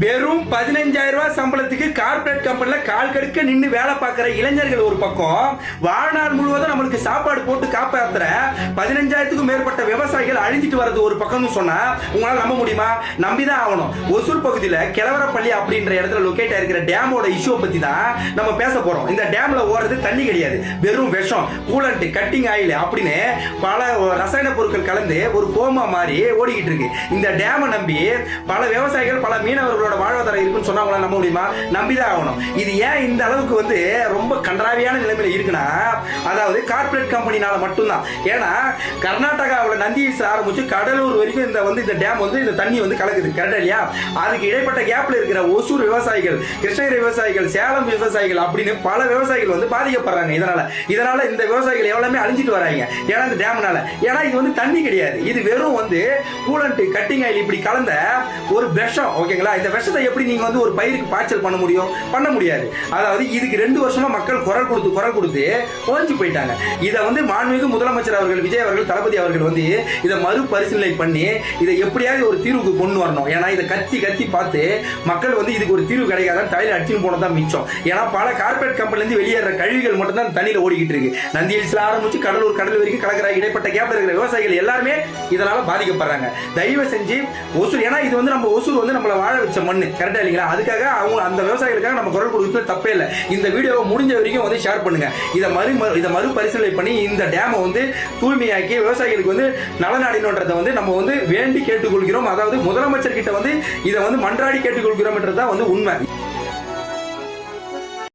வெறும் 15,000 ரூபாய் சம்பளத்துக்கு கார்ப்பரேட் கம்பெனில கால் கடுக்க நின்று வேலை பார்க்கிற இளைஞர்கள் ஒரு பக்கம், வாழ்நாள் முழுவதும் நம்மளுக்கு சாப்பாடு போட்டு காப்பாத்துற 15,000க்கும் மேற்பட்ட விவசாயிகள் அழிஞ்சிட்டு வர்றது ஒரு பக்கம்னு சொன்னா உங்களால நம்ப முடியுமா? நம்பிதான் ஆகணும். ஒசூர் பகுதியில் கிழவரப்பள்ளி அப்படின்ற இடத்துல லொகேட் ஆயிருக்கிற டேமோட இஷ்யூ பத்தி தான் நம்ம பேச போறோம். இந்த டேம்ல ஓடுறது தண்ணி கிடையாது, வெறும் விஷம், கூலண்ட், கட்டிங் ஆயில் அப்படின்னு பல ரசாயன பொருட்கள் கலந்து ஒரு கோமா மாதிரி ஓடிக்கிட்டு இருக்கு. இந்த டேமை நம்பி பல விவசாயிகள், பல மீனவர்களோட வாழ்வாதாரம் இருக்குன்னு சொன்னா உங்களால நம்ப முடியுமா? நம்பிதான் ஆகணும். இது ஏன் இந்த அளவுக்கு ரொம்ப கன்றாவியான நிலைமையில இருக்குன்னா, அதாவது கார்ப்பரேட் கம்பெனினால மட்டும்தான். ஏன்னா கர்நாடகாவில் நந்தியில் ஆரம்பிச்சு கடலூர் வரைக்கும் இந்த டேம் இந்த தண்ணி கலக்குது, கரெக்டா இல்லையா? அதுக்கு இடைப்பட்ட கேப்ல இருக்கிற ஒசூர் விவசாயிகள், கிருஷ்ணகிரி விவசாயிகள், சேலம் விவசாயிகள் அப்படின்னு பல விவசாயிகள் பாதிக்கப்படுறாங்க. இதனால இந்த விவசாயிகள் எவ்வளவுமே அழிஞ்சிட்டு வராங்க. ஏன்னா இந்த டேம்னால, ஏன்னா இது தண்ணி கிடையாது, இது வெறும் கூலண்ட், கட்டிங் ஆயில் இப்படி கலந்த ஒரு விஷம். ஓகேங்களா? இந்த விஷத்தை எப்படி நீங்க ஒரு பயிருக்கு பாய்ச்சல் பண்ண முடியும்? பண்ண முடியாது. அதாவது இதுக்கு 2 வருஷமா மக்கள் குரல் கொடுத்து ஓஞ்சி போயிட்டாங்க. இதை மாண்புமிகு முதலமைச்சர் அவர்கள், விஜய் அவர்கள், தளபதி அவர்கள் இதை மறுபரிசீலனை பண்ணி இதை எப்படியாவது ஒரு தீர்வுக்கு கொண்டு வரணும். ஏன்னா இதை கத்தி பார்த்து மக்கள் இதுக்கு ஒரு தீர்வு கிடைக்காதான் தலையில அடிச்சுன்னு போனதான் மிச்சம். ஏன்னா பல கார்பரேட் கம்பெனில இருந்து வெளியேற கழிவுகள் மட்டும் தான் தண்ணியில ஓடிக்கிட்டு இருக்கு. நந்தி ஹில்ஸ்ல ஆரம்பிச்சு கடலூர் கடல் வரைக்கும் கலக்கிற இடைப்பட்ட கேப்ல இருக்கிற விவசாயிகள் எல்லாருமே இதனால பாதிக்கப்படுறாங்க. தயவு செஞ்சு ஒசூர், ஏன்னா இது நம்ம ஒசூர் நம்மள வாழ வச்ச மண்ணு, கரெக்டா இல்லைங்களா? அதுக்காக அவங்க அந்த விவசாயிகளுக்காக நம்ம குரல் கொடுக்கிறது தப்பே இல்லை. இந்த வீடியோவை முடிஞ்ச வரைக்கும் ஷேர் பண்ணுங்க. இதை மறுபரிசீலனை பண்ணி இந்த டேமை தூய்மையாக்கி விவசாயிகளுக்கு நலனாடினோன்றதை நம்ம வேண்டி கேட்டுக்கொள்கிறோம். அதாவது முதலமைச்சர் கிட்ட இதை மன்றாடி கேட்டுக்கொள்கிறோம் என்றதான் உண்மை.